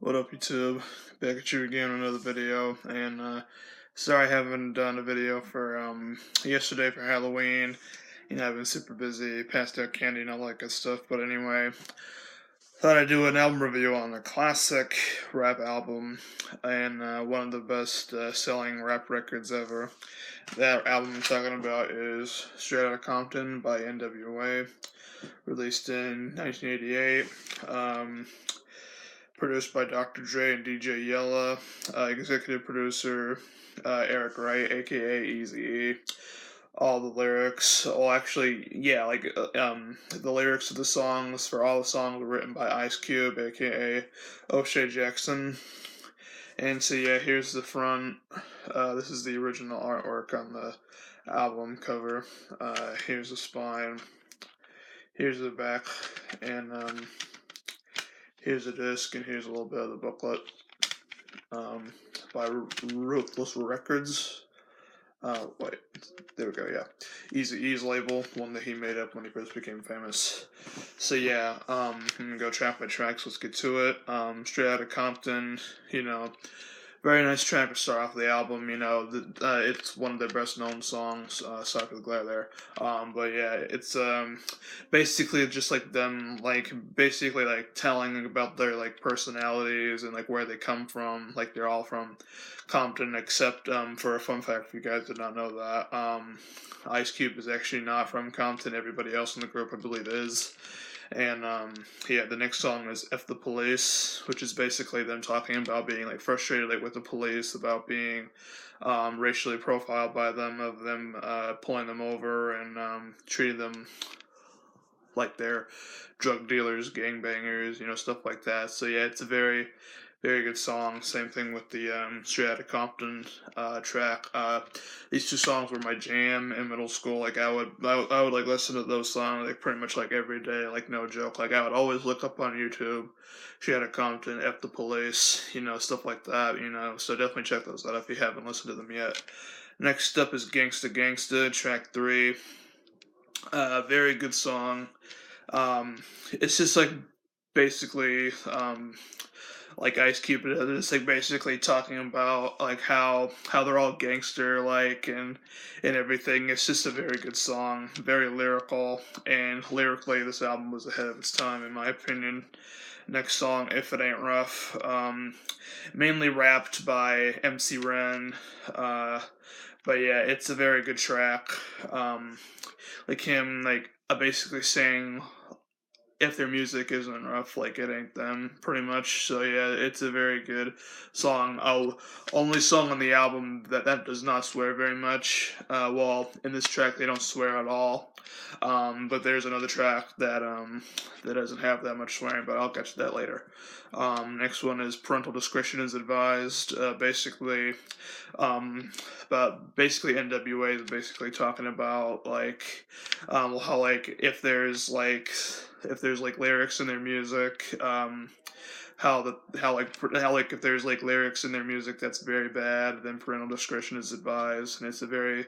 What up, YouTube? Back at you again with another video, and sorry I haven't done a video for yesterday for Halloween. I've been super busy, passed out candy and all that good stuff. But anyway, thought I'd do an album review on a classic rap album and one of the best selling rap records ever. That album I'm talking about is Straight Outta Compton by N.W.A, released in 1988. Produced by Dr. Dre and DJ Yella, executive producer Eric Wright, aka Eazy-E. All the lyrics, well, actually, yeah, the lyrics of the songs for all the songs were written by Ice Cube, aka O'Shea Jackson. And so, yeah, here's the front. This is the original artwork on the album cover. Here's the spine. Here's the back, and here's the disc, and here's a little bit of the booklet by Ruthless Records. Wait, there we go, yeah. Eazy-E's label, one that he made up when he first became famous. So yeah, I'm gonna go track by track, so let's get to it. Straight Outta Compton, very nice track to start off the album. It's one of their best known songs. Sorry for the glare there. But yeah, it's basically just like them, basically like telling about their like personalities and like where they come from. Like they're all from Compton, except for a fun fact, if you guys did not know that, Ice Cube is actually not from Compton. Everybody else in the group, I believe, is. And yeah, the next song is "F the Police," which is basically them talking about being like frustrated with the police about being racially profiled by them, of them pulling them over and treating them like they're drug dealers, gangbangers, stuff like that. So yeah, it's a very, very good song. Same thing with the Straight Outta Compton track. These two songs were my jam in middle school. Like I would like listen to those songs like pretty much like every day. Like no joke. Like I would always look up on YouTube, Straight Outta Compton, F the Police, stuff like that. So definitely check those out if you haven't listened to them yet. Next up is Gangsta Gangsta, track 3. Very good song. It's just like basically like Ice Cube. It's like basically talking about like how they're all gangster like and everything. It's just a very good song, very lyrical, and lyrically this album was ahead of its time in my opinion. Next song, If It Ain't Rough, mainly rapped by MC Ren. But yeah, it's a very good track. Like him, basically saying if their music isn't rough, like it ain't them, pretty much. So yeah, it's a very good song. Only song on the album that does not swear very much. Well, in this track they don't swear at all. But there's another track that doesn't have that much swearing, but I'll get to that later. Next one is Parental Discretion is Advised. Basically N.W.A is basically talking about how if there's lyrics in their music, how if there's lyrics in their music that's very bad, then parental discretion is advised, and it's a very,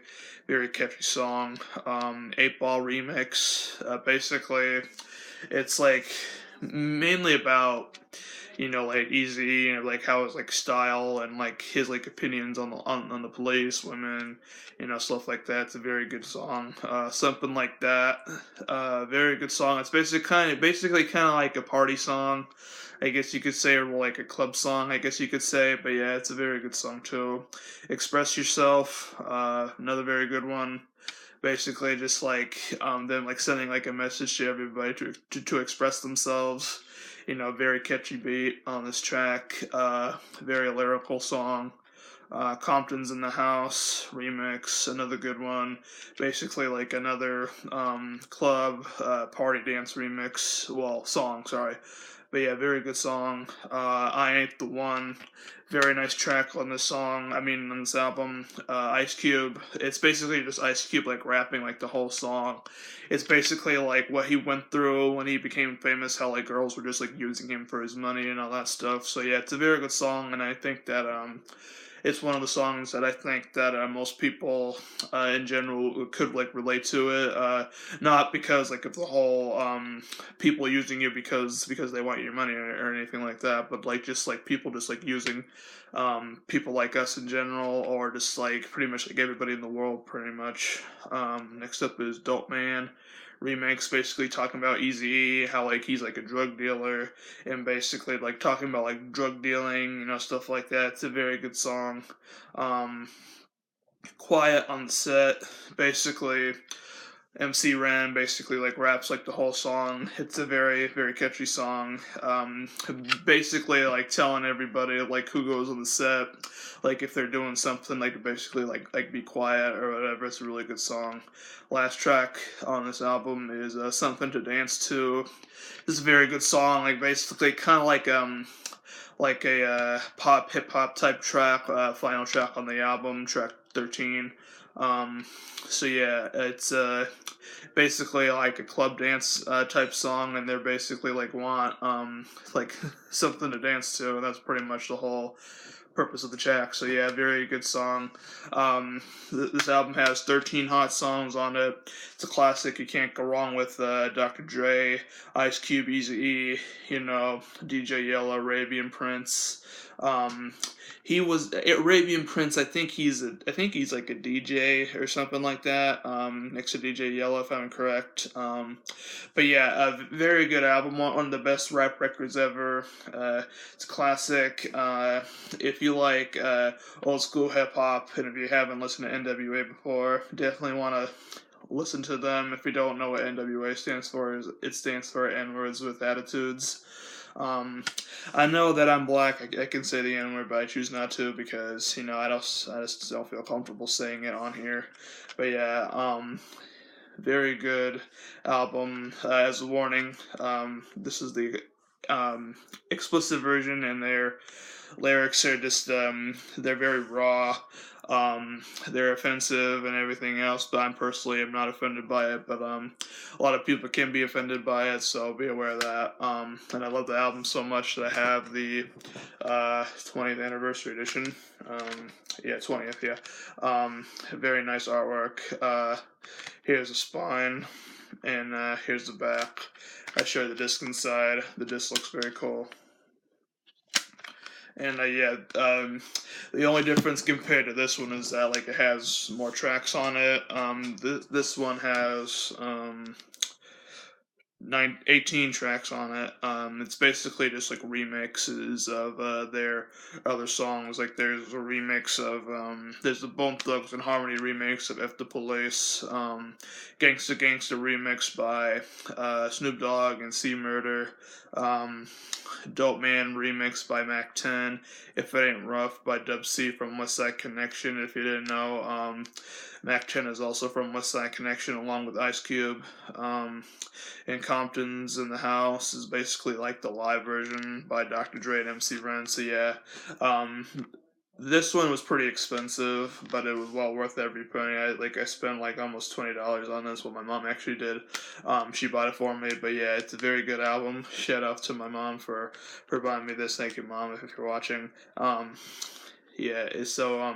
very catchy song. 8 Ball remix. Basically, it's mainly about Easy and how his style and his opinions on the police, women, stuff like that. It's a very good song. Something like that. Very good song. It's basically kind of like a party song, I guess you could say, or like a club song, I guess you could say. But yeah, it's a very good song too. Express Yourself. Another very good one. Basically, just them sending a message to everybody to express themselves. Very catchy beat on this track. Very lyrical song. Compton's in the House remix, another good one. Basically, another club party dance remix. Well, song, sorry. But yeah, very good song. I Ain't the One. Very nice track on this song. On this album. Ice Cube. It's basically just Ice Cube rapping the whole song. It's basically what he went through when he became famous. How girls were just using him for his money and all that stuff. So yeah, it's a very good song, and I think that it's one of the songs that I think that most people in general could like relate to it. Not because like of the whole people using you because they want your money or anything like that, but like just like people just like using people like us in general, or just like pretty much like everybody in the world, pretty much. Next up is Dope Man remix, basically talking about Eazy-E, how like he's like a drug dealer, and basically like talking about like drug dealing, stuff like that. It's a very good song. Um, Quiet on the Set, basically MC Ren basically like raps like the whole song. It's a very very catchy song. Basically like telling everybody like who goes on the set, like if they're doing something, like basically like be quiet or whatever. It's a really good song. Last track on this album is Something to Dance To. This is a very good song. Like basically kind of like a pop hip hop type track. Final track on the album, track 13. Um, so yeah, it's basically like a club dance type song, and they're basically like want like something to dance to, and that's pretty much the whole purpose of the track. So yeah, very good song. This album has 13 hot songs on it. It's a classic. You can't go wrong with Dr. Dre, Ice Cube, Eazy-E, DJ Yella, Arabian Prince. Um, he was Arabian Prince. I think he's like a DJ or something like that. Next to DJ Yella, if I'm correct. But yeah, a very good album. One of the best rap records ever. It's a classic. If you like old school hip hop, and if you haven't listened to N.W.A before, definitely want to listen to them. If you don't know what N.W.A stands for, it stands for N-words with attitudes. I know that I'm black. I can say the N word, but I choose not to because I just don't feel comfortable saying it on here. But yeah, very good album. As a warning, this is the explicit version, and their lyrics are just they're very raw. They're offensive and everything else, but I'm personally am not offended by it. But a lot of people can be offended by it, so be aware of that. And I love the album so much that I have the 20th anniversary edition. Yeah, 20th. Yeah, very nice artwork. Here's the spine, and here's the back. I show the disc inside. The disc looks very cool. And yeah, the only difference compared to this one is that like it has more tracks on it. This one has 18 tracks on it. It's basically just like remixes of their other songs. Like there's a remix of there's the Bone Thugs and Harmony remix of F the Police, Gangsta Gangsta remix by Snoop Dogg and C Murder, Dope Man remix by Mac 10, If It Ain't Rough by Dub C from West Side Connection. If you didn't know, Mac 10 is also from West Side Connection along with Ice Cube. And Compton's in the House is basically like the live version by Dr. Dre and MC Ren. So yeah, this one was pretty expensive, but it was well worth every penny. I spent like almost $20 on this. What my mom actually did, she bought it for me. But yeah, it's a very good album. Shout out to my mom for buying me this. Thank you, mom, if you're watching. Yeah, so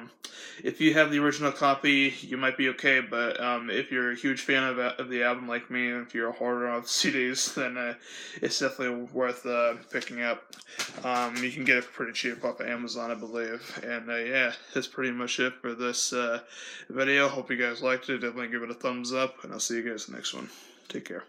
if you have the original copy, you might be okay. But if you're a huge fan of the album like me, and if you're a hoarder of CDs, then it's definitely worth picking up. You can get it pretty cheap off of Amazon, I believe. And yeah, that's pretty much it for this video. Hope you guys liked it. Definitely give it a thumbs up, and I'll see you guys next one. Take care.